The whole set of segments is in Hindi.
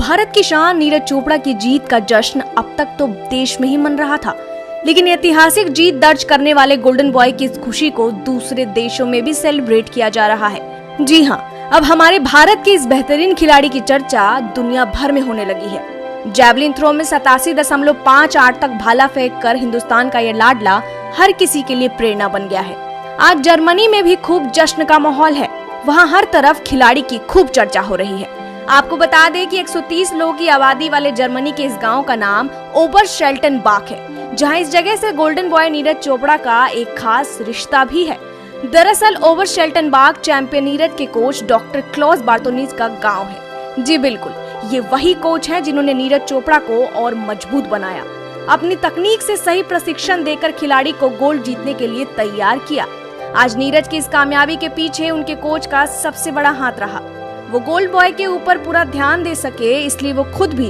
भारत की शान नीरज चोपड़ा की जीत का जश्न अब तक तो देश में ही मन रहा था, लेकिन ऐतिहासिक जीत दर्ज करने वाले गोल्डन बॉय की इस खुशी को दूसरे देशों में भी सेलिब्रेट किया जा रहा है। जी हाँ, अब हमारे भारत के इस बेहतरीन खिलाड़ी की चर्चा दुनिया भर में होने लगी है। जैवलिन थ्रो में 87.58 तक भाला फेंक कर हिंदुस्तान का ये लाडला हर किसी के लिए प्रेरणा बन गया है। आज जर्मनी में भी खूब जश्न का माहौल है। वहाँ हर तरफ खिलाड़ी की खूब चर्चा हो रही है। आपको बता दें कि 130 लोगों की आबादी वाले जर्मनी के इस गांव का नाम ओबरशेल्टनबाख है, जहां इस जगह से गोल्डन बॉय नीरज चोपड़ा का एक खास रिश्ता भी है। दरअसल ओबरशेल्टनबाख चैंपियन नीरज के कोच डॉक्टर क्लॉस बार्तोनीज का गांव है। जी बिल्कुल, ये वही कोच हैं जिन्होंने नीरज चोपड़ा को और मजबूत बनाया, अपनी तकनीक से सही प्रशिक्षण देकर खिलाड़ी को गोल्ड जीतने के लिए तैयार किया। आज नीरज की इस कामयाबी के पीछे उनके कोच का सबसे बड़ा हाथ रहा। वो गोल्ड बॉय के ऊपर पूरा ध्यान दे सके, इसलिए वो खुद भी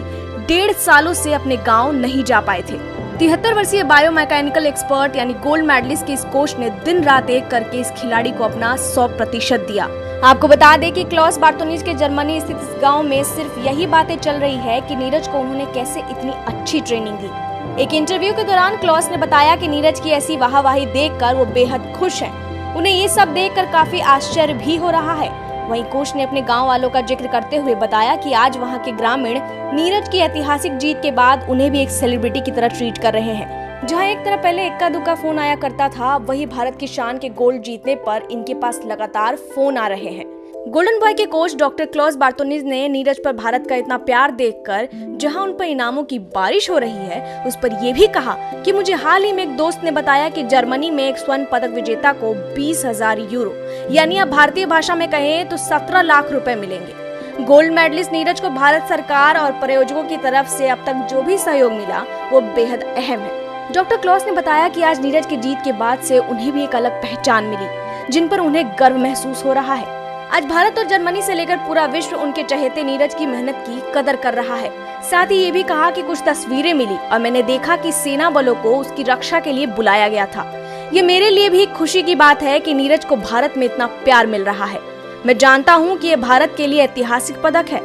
1.5 सालों से अपने गांव नहीं जा पाए थे। 73 वर्षीय बायोमैकेनिकल एक्सपर्ट यानी गोल्ड मेडलिस्ट के इस कोच ने दिन रात एक करके इस खिलाड़ी को अपना 100% दिया। आपको बता दें कि क्लॉस बार्तोनीज के जर्मनी स्थित इस गांव में सिर्फ यही बातें चल रही है कि नीरज को उन्होंने कैसे इतनी अच्छी ट्रेनिंग दी। एक इंटरव्यू के दौरान क्लॉस ने बताया कि नीरज की ऐसी वाहवाही देखकर वो बेहद खुश हैं। उन्हें ये सब देखकर काफी आश्चर्य भी हो रहा है। वहीं कोच ने अपने गांव वालों का जिक्र करते हुए बताया कि आज वहां के ग्रामीण नीरज की ऐतिहासिक जीत के बाद उन्हें भी एक सेलिब्रिटी की तरह ट्रीट कर रहे हैं। जहां एक तरफ पहले इक्का दुक्का फोन आया करता था, वहीं भारत की शान के गोल्ड जीतने पर इनके पास लगातार फोन आ रहे हैं। गोल्डन बॉय के कोच डॉक्टर क्लॉस बार्तोनीज ने नीरज पर भारत का इतना प्यार देखकर जहां उन पर इनामों की बारिश हो रही है, उस पर यह भी कहा कि मुझे हाल ही में एक दोस्त ने बताया कि जर्मनी में एक स्वर्ण पदक विजेता को 20,000 यूरो यानी अब भारतीय भाषा में कहें तो 17 लाख रुपए मिलेंगे। गोल्ड मेडलिस्ट नीरज को भारत सरकार और प्रायोजकों की तरफ से अब तक जो भी सहयोग मिला वो बेहद अहम है। डॉक्टर क्लॉस ने बताया कि आज नीरज की जीत के बाद से उन्हें भी एक अलग पहचान मिली, जिन पर उन्हें गर्व महसूस हो रहा है। आज भारत और जर्मनी से लेकर पूरा विश्व उनके चहेते नीरज की मेहनत की कदर कर रहा है। साथ ही ये भी कहा कि कुछ तस्वीरें मिली और मैंने देखा कि सेना बलों को उसकी रक्षा के लिए बुलाया गया था। ये मेरे लिए भी खुशी की बात है कि नीरज को भारत में इतना प्यार मिल रहा है। मैं जानता हूँ कि ये भारत के लिए ऐतिहासिक पदक है।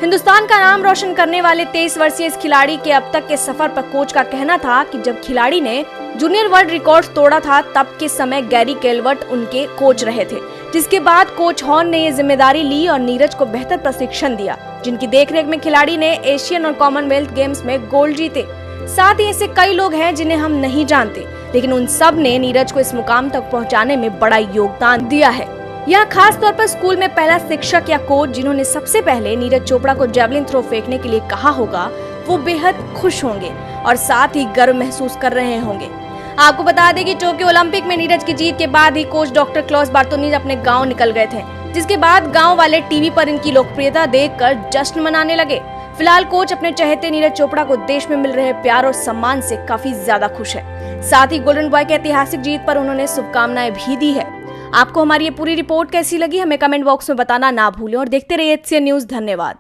हिंदुस्तान का नाम रोशन करने वाले 23 वर्षीय इस खिलाड़ी के अब तक के सफर पर कोच का कहना था कि जब खिलाड़ी ने जूनियर वर्ल्ड रिकॉर्ड तोड़ा था, तब के समय गैरी केलवर्ट उनके कोच रहे थे, जिसके बाद कोच हॉर्न ने ये जिम्मेदारी ली और नीरज को बेहतर प्रशिक्षण दिया, जिनकी देखरेख में खिलाड़ी ने एशियन और कॉमनवेल्थ गेम्स में गोल्ड जीते। साथ ही ऐसे कई लोग हैं जिन्हें हम नहीं जानते, लेकिन उन सब ने नीरज को इस मुकाम तक पहुंचाने में बड़ा योगदान दिया है। यहाँ खास तौर पर स्कूल में पहला शिक्षक या कोच जिन्होंने सबसे पहले नीरज चोपड़ा को जैवलिन थ्रो फेंकने के लिए कहा होगा, वो बेहद खुश होंगे और साथ ही गर्व महसूस कर रहे होंगे। आपको बता दें कि टोक्यो ओलंपिक में नीरज की जीत के बाद ही कोच डॉक्टर क्लॉस बार्तोनीज अपने गांव निकल गए थे, जिसके बाद गांव वाले टीवी पर इनकी लोकप्रियता देखकर जश्न मनाने लगे। फिलहाल कोच अपने चहेते नीरज चोपड़ा को देश में मिल रहे प्यार और सम्मान से काफी ज्यादा खुश है। साथ ही गोल्डन बॉय की ऐतिहासिक जीत पर उन्होंने शुभकामनाएं भी दी है। आपको हमारी ये पूरी रिपोर्ट कैसी लगी, हमें कमेंट बॉक्स में बताना ना भूलें और देखते रहिए HCN न्यूज। धन्यवाद।